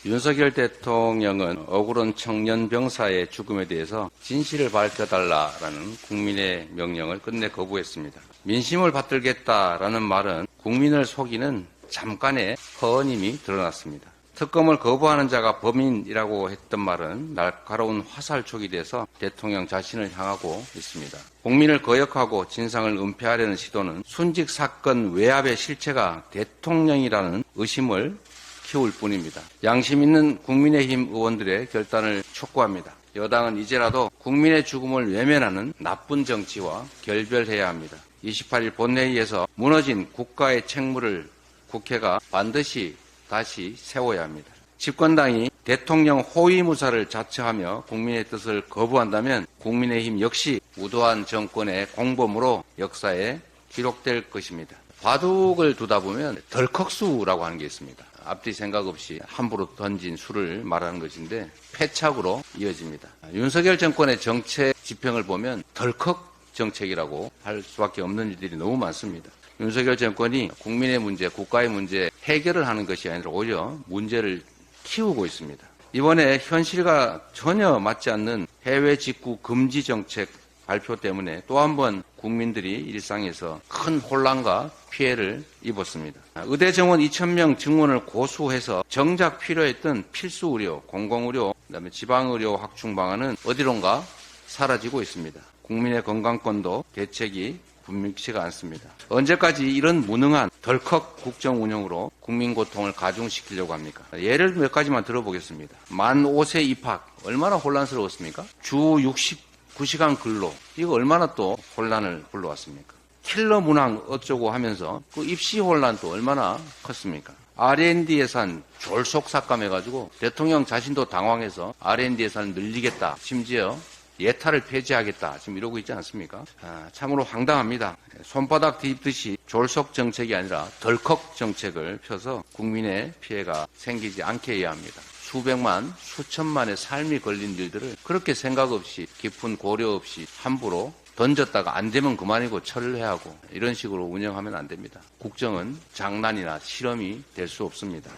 윤석열 대통령은 억울한 청년 병사의 죽음에 대해서 진실을 밝혀달라라는 국민의 명령을 끝내 거부했습니다. 민심을 받들겠다라는 말은 국민을 속이는 잠깐의 허언임이 드러났습니다. 특검을 거부하는 자가 범인이라고 했던 말은 날카로운 화살촉이 돼서 대통령 자신을 향하고 있습니다. 국민을 거역하고 진상을 은폐하려는 시도는 순직 사건 외압의 실체가 대통령이라는 의심을 키울 뿐입니다. 양심 있는 국민의힘 의원들의 결단을 촉구합니다. 여당은 이제라도 국민의 죽음을 외면하는 나쁜 정치와 결별해야 합니다. 28일 본회의에서 무너진 국가의 책무를 국회가 반드시 다시 세워야 합니다. 집권당이 대통령 호위무사를 자처하며 국민의 뜻을 거부한다면 국민의힘 역시 우도한 정권의 공범으로 역사에 기록될 것입니다. 바둑을 두다 보면 덜컥수라고 하는 게 있습니다. 앞뒤 생각 없이 함부로 던진 수를 말하는 것인데 패착으로 이어집니다. 윤석열 정권의 정책 지평을 보면 덜컥 정책이라고 할 수밖에 없는 일들이 너무 많습니다. 윤석열 정권이 국민의 문제, 국가의 문제 해결을 하는 것이 아니라 오히려 문제를 키우고 있습니다. 이번에 현실과 전혀 맞지 않는 해외 직구 금지 정책 발표 때문에 또 한 번 국민들이 일상에서 큰 혼란과 피해를 입었습니다. 의대 정원 2,000명 증원을 고수해서 정작 필요했던 필수 의료, 공공의료, 그다음에 지방의료 확충 방안은 어디론가 사라지고 있습니다. 국민의 건강권도 대책이 분명치가 않습니다. 언제까지 이런 무능한 덜컥 국정 운영으로 국민 고통을 가중시키려고 합니까? 예를 몇 가지만 들어보겠습니다. 만 5세 입학 얼마나 혼란스러웠습니까? 주 69시간 근로 이거 얼마나 또 혼란을 불러왔습니까? 킬러 문항 어쩌고 하면서 그 입시 혼란도 얼마나 컸습니까? R&D 예산 졸속 삭감해가지고 대통령 자신도 당황해서 R&D 예산을 늘리겠다. 심지어 예타를 폐지하겠다. 지금 이러고 있지 않습니까? 참으로 황당합니다. 손바닥 뒤집듯이 졸속 정책이 아니라 덜컥 정책을 펴서 국민의 피해가 생기지 않게 해야 합니다. 수백만, 수천만의 삶이 걸린 일들을 그렇게 생각 없이 깊은 고려 없이 함부로 던졌다가 안 되면 그만이고 철회하고 이런 식으로 운영하면 안 됩니다. 국정은 장난이나 실험이 될 수 없습니다.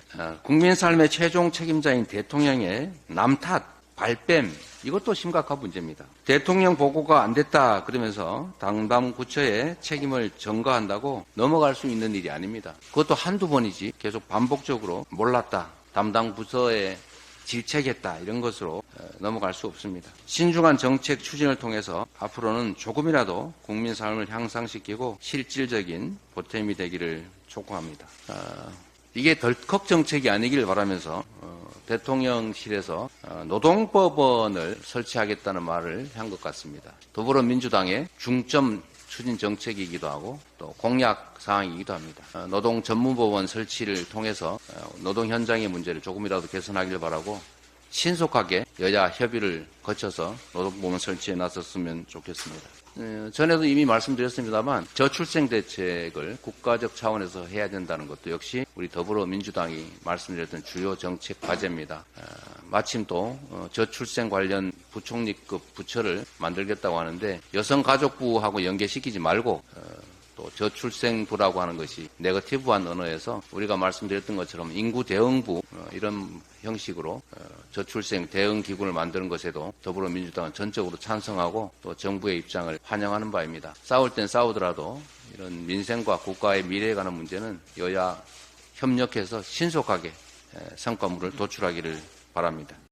국민 삶의 최종 책임자인 대통령의 남탓, 발뺌 이것도 심각한 문제입니다. 대통령 보고가 안 됐다 그러면서 담당 부처에 책임을 전가한다고 넘어갈 수 있는 일이 아닙니다. 그것도 한두 번이지 계속 반복적으로 몰랐다. 담당 부서에 질책했다 이런 것으로 넘어갈 수 없습니다. 신중한 정책 추진을 통해서 앞으로는 조금이라도 국민 삶을 향상시키고 실질적인 보탬이 되기를 촉구합니다. 이게 덜컥 정책이 아니길 바라면서 대통령실에서 노동법원을 설치하겠다는 말을 한 것 같습니다. 더불어민주당의 중점 추진 정책이기도 하고 또 공약 사항이기도 합니다. 노동 전문법원 설치를 통해서 노동 현장의 문제를 조금이라도 개선하길 바라고 신속하게 여야 협의를 거쳐서 노동법원 설치에 나섰으면 좋겠습니다. 전에도 이미 말씀드렸습니다만 저출생 대책을 국가적 차원에서 해야 된다는 것도 역시 우리 더불어민주당이 말씀드렸던 주요 정책 과제입니다. 마침 또 저출생 관련 부총리급 부처를 만들겠다고 하는데 여성가족부하고 연계시키지 말고 또 저출생부라고 하는 것이 네거티브한 언어에서 우리가 말씀드렸던 것처럼 인구 대응부 이런 형식으로 저출생 대응 기구를 만드는 것에도 더불어민주당은 전적으로 찬성하고 또 정부의 입장을 환영하는 바입니다. 싸울 땐 싸우더라도 이런 민생과 국가의 미래에 관한 문제는 여야 협력해서 신속하게 성과물을 도출하기를 바랍니다.